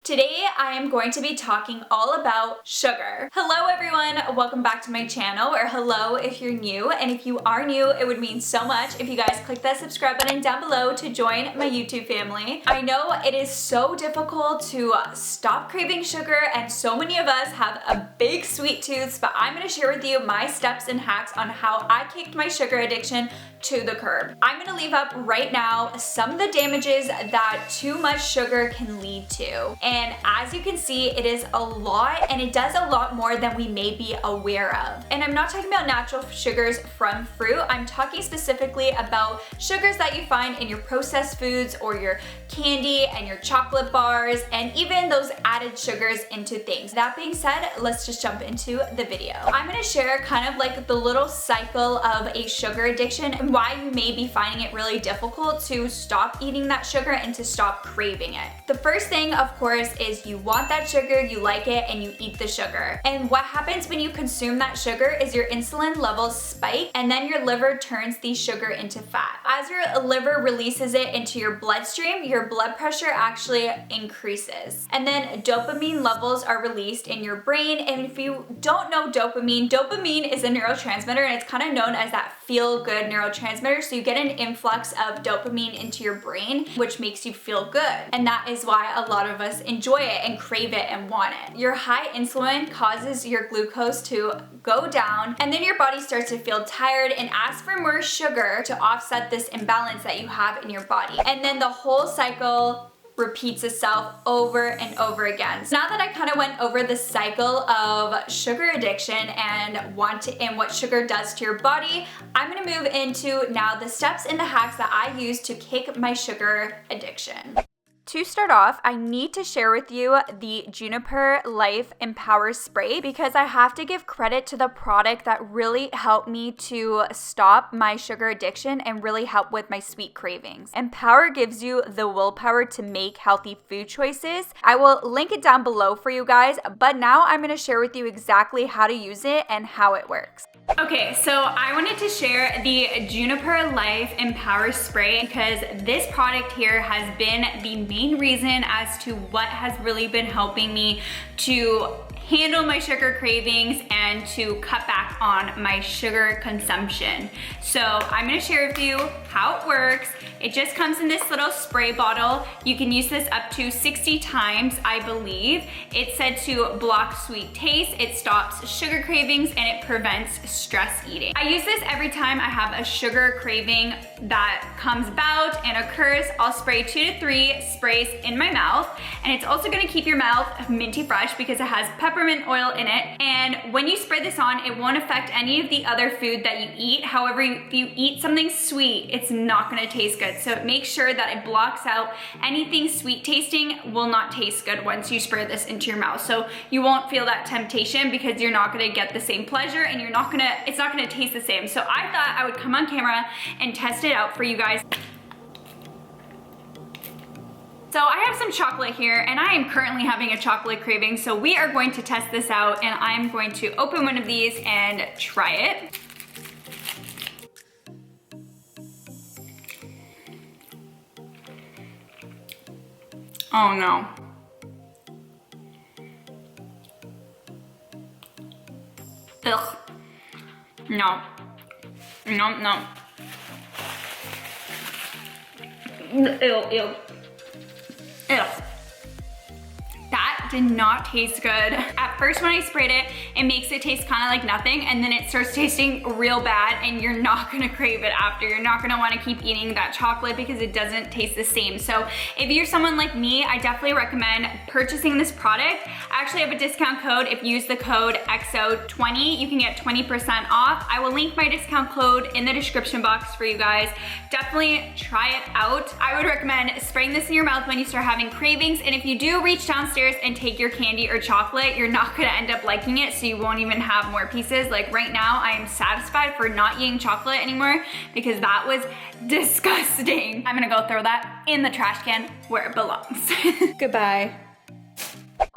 Today I am going to be talking all about sugar. Hello everyone, welcome back to my channel, or hello if you're new, and if you are new, it would mean so much if you guys click that subscribe button down below to join my YouTube family. I know it is so difficult to stop craving sugar, and so many of us have a big sweet tooth, but I'm going to share with you my steps and hacks on how I kicked my sugar addiction to the curb. I'm going to leave up right now some of the damages that too much sugar can lead to. And as you can see, it is a lot, and it does a lot more than we may be aware of. And I'm not talking about natural sugars from fruit. I'm talking specifically about sugars that you find in your processed foods or your candy and your chocolate bars, and even those added sugars into things. That being said, let's just jump into the video. I'm going to share kind of like the little cycle of a sugar addiction and why you may be finding it really difficult to stop eating that sugar and to stop craving it. The first thing, of course, is you want that sugar, you like it, and you eat the sugar. And what happens when you consume that sugar is your insulin levels spike, and then your liver turns the sugar into fat. As your liver releases it into your bloodstream, your blood pressure actually increases. And then dopamine levels are released in your brain. And if you don't know dopamine is a neurotransmitter, and it's kind of known as that feel-good neurotransmitter. So you get an influx of dopamine into your brain, which makes you feel good. And that is why a lot of us enjoy it and crave it and want it. Your high insulin causes your glucose to go down, and then your body starts to feel tired and asks for more sugar to offset this imbalance that you have in your body. And then the whole cycle repeats itself over and over again. So now that I kind of went over the cycle of sugar addiction and what sugar does to your body, I'm gonna move into now the steps and the hacks that I use to kick my sugar addiction. To start off, I need to share with you the Juniper Life Empower Spray because I have to give credit to the product that really helped me to stop my sugar addiction and really help with my sweet cravings. Empower gives you the willpower to make healthy food choices. I will link it down below for you guys, but now I'm going to share with you exactly how to use it and how it works. Okay, so I wanted to share the Juniper Life Empower Spray because this product here has been the main reason as to what has really been helping me to handle my sugar cravings and to cut back on my sugar consumption. So I'm gonna share with you how it works. It just comes in this little spray bottle. You can use this up to 60 times, I believe. It's said to block sweet taste, it stops sugar cravings, and it prevents stress eating. I use this every time I have a sugar craving that comes about and occurs. I'll spray 2 to 3 sprays in my mouth, and it's also gonna keep your mouth minty fresh because it has peppermint oil in it. And when you spray this on, it won't affect any of the other food that you eat. However, if you eat something sweet, it's not gonna taste good. So make sure that it blocks out anything sweet tasting will not taste good once you spray this into your mouth. So you won't feel that temptation because you're not gonna get the same pleasure, and it's not gonna taste the same. So I thought I would come on camera and test it out for you guys. So I have some chocolate here, and I am currently having a chocolate craving, so we are going to test this out, and I'm going to open one of these and try it. Oh no. Ugh. No. No. Ew. That did not taste good. At first when I sprayed it, it makes it taste kind of like nothing, and then it starts tasting real bad, and you're not gonna crave it after. You're not gonna wanna keep eating that chocolate because it doesn't taste the same. So if you're someone like me, I definitely recommend purchasing this product. I actually have a discount code. If you use the code XO20, you can get 20% off. I will link my discount code in the description box for you guys. Definitely try it out. I would recommend spraying this in your mouth when you start having cravings, and if you do reach downstairs and take your candy or chocolate, you're not gonna end up liking it, so you won't even have more pieces. Like right now, I am satisfied for not eating chocolate anymore because that was disgusting. I'm gonna go throw that in the trash can where it belongs. Goodbye.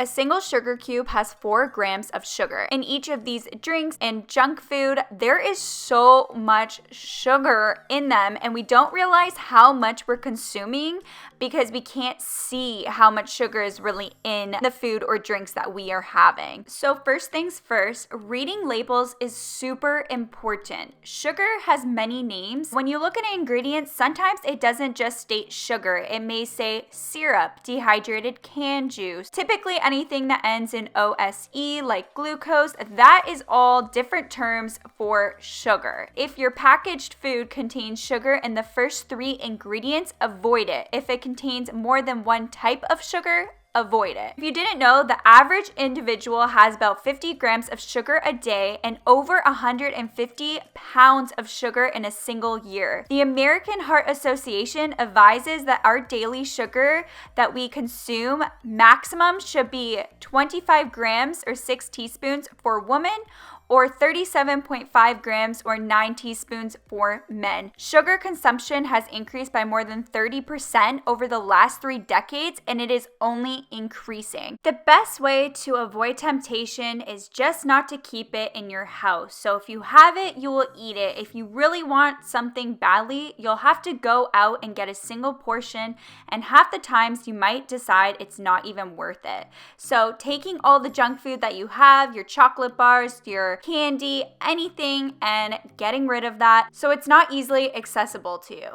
A single sugar cube has 4 grams of sugar. In each of these drinks and junk food, there is so much sugar in them, and we don't realize how much we're consuming because we can't see how much sugar is really in the food or drinks that we are having. So first things first, reading labels is super important. Sugar has many names. When you look at ingredients, sometimes it doesn't just state sugar. It may say syrup, dehydrated canned juice. Typically anything that ends in OSE like glucose, that is all different terms for sugar. If your packaged food contains sugar in the first 3 ingredients, avoid it. If it contains more than one type of sugar, avoid it. If you didn't know, the average individual has about 50 grams of sugar a day and over 150 pounds of sugar in a single year. The American Heart Association advises that our daily sugar that we consume maximum should be 25 grams or 6 teaspoons for women, or 37.5 grams or 9 teaspoons for men. Sugar consumption has increased by more than 30% over the last 3 decades, and it is only increasing. The best way to avoid temptation is just not to keep it in your house. So if you have it, you will eat it. If you really want something badly, you'll have to go out and get a single portion, and half the times you might decide it's not even worth it. So taking all the junk food that you have, your chocolate bars, your candy, anything, and getting rid of that so it's not easily accessible to you.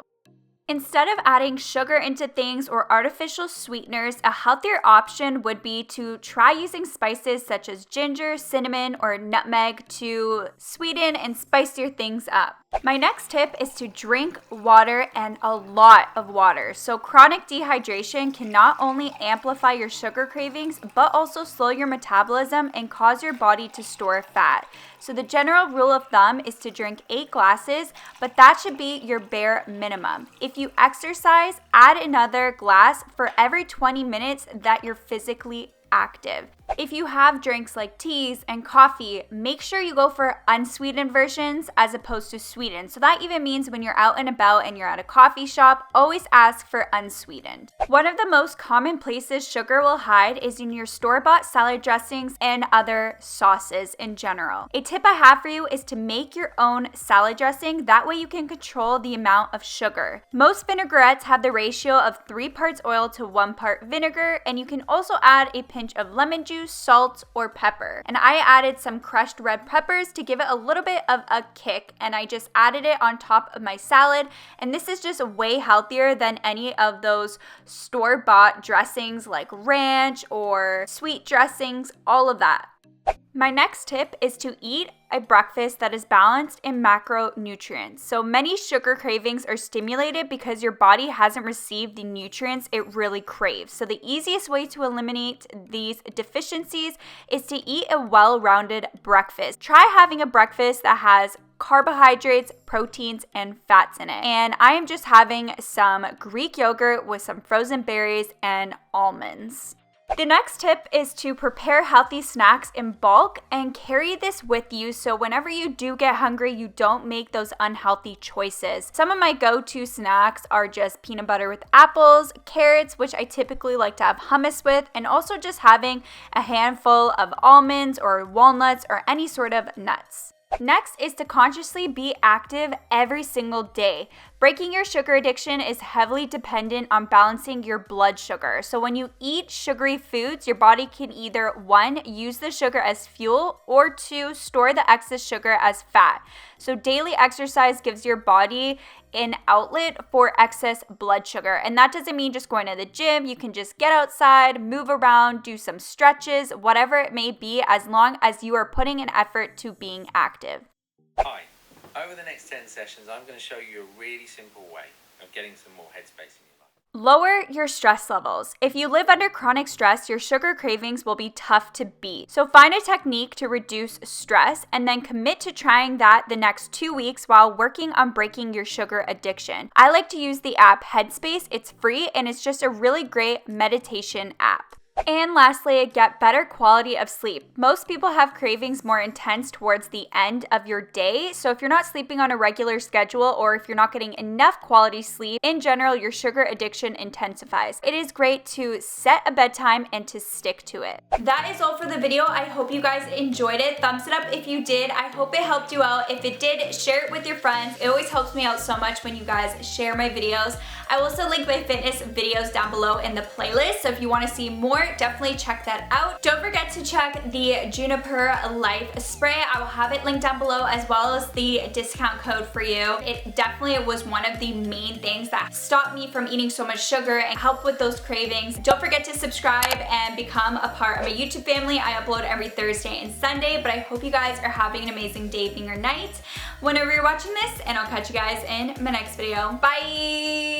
Instead of adding sugar into things or artificial sweeteners, a healthier option would be to try using spices such as ginger, cinnamon, or nutmeg to sweeten and spice your things up. My next tip is to drink water, and a lot of water. So chronic dehydration can not only amplify your sugar cravings, but also slow your metabolism and cause your body to store fat. So the general rule of thumb is to drink 8 glasses, but that should be your bare minimum. If you exercise, add another glass for every 20 minutes that you're physically active. If you have drinks like teas and coffee, make sure you go for unsweetened versions as opposed to sweetened. So that even means when you're out and about and you're at a coffee shop, always ask for unsweetened. One of the most common places sugar will hide is in your store-bought salad dressings and other sauces in general. A tip I have for you is to make your own salad dressing. That way you can control the amount of sugar. Most vinaigrettes have the ratio of 3 parts oil to 1 part vinegar, and you can also add a pinch of lemon juice, salt, or pepper. And I added some crushed red peppers to give it a little bit of a kick, and I just added it on top of my salad. And this is just way healthier than any of those store-bought dressings like ranch or sweet dressings, all of that. My next tip is to eat a breakfast that is balanced in macronutrients. So many sugar cravings are stimulated because your body hasn't received the nutrients it really craves. So the easiest way to eliminate these deficiencies is to eat a well-rounded breakfast. Try having a breakfast that has carbohydrates, proteins, and fats in it. And I am just having some Greek yogurt with some frozen berries and almonds. The next tip is to prepare healthy snacks in bulk and carry this with you so whenever you do get hungry, you don't make those unhealthy choices. Some of my go-to snacks are just peanut butter with apples, carrots, which I typically like to have hummus with, and also just having a handful of almonds or walnuts or any sort of nuts. Next is to consciously be active every single day. Breaking your sugar addiction is heavily dependent on balancing your blood sugar. So when you eat sugary foods, your body can either 1, use the sugar as fuel, or 2, store the excess sugar as fat. So daily exercise gives your body an outlet for excess blood sugar. And that doesn't mean just going to the gym. You can just get outside, move around, do some stretches, whatever it may be, as long as you are putting an effort to being active. Hi, over the next 10 sessions, I'm going to show you a really simple way of getting some more headspace in your life. Lower your stress levels. If you live under chronic stress, your sugar cravings will be tough to beat. So find a technique to reduce stress and then commit to trying that the next 2 weeks while working on breaking your sugar addiction. I like to use the app Headspace. It's free and it's just a really great meditation app. And lastly, get better quality of sleep. Most people have cravings more intense towards the end of your day. So if you're not sleeping on a regular schedule or if you're not getting enough quality sleep, in general, your sugar addiction intensifies. It is great to set a bedtime and to stick to it. That is all for the video. I hope you guys enjoyed it. Thumbs it up if you did. I hope it helped you out. If it did, share it with your friends. It always helps me out so much when you guys share my videos. I will also link my fitness videos down below in the playlist, so if you want to see more, definitely check that out. Don't forget to check the Juniper Life Spray. I will have it linked down below as well as the discount code for you. It definitely was one of the main things that stopped me from eating so much sugar and helped with those cravings. Don't forget to subscribe and become a part of my YouTube family. I upload every Thursday and Sunday, but I hope you guys are having an amazing day, evening, or night whenever you're watching this, and I'll catch you guys in my next video. Bye!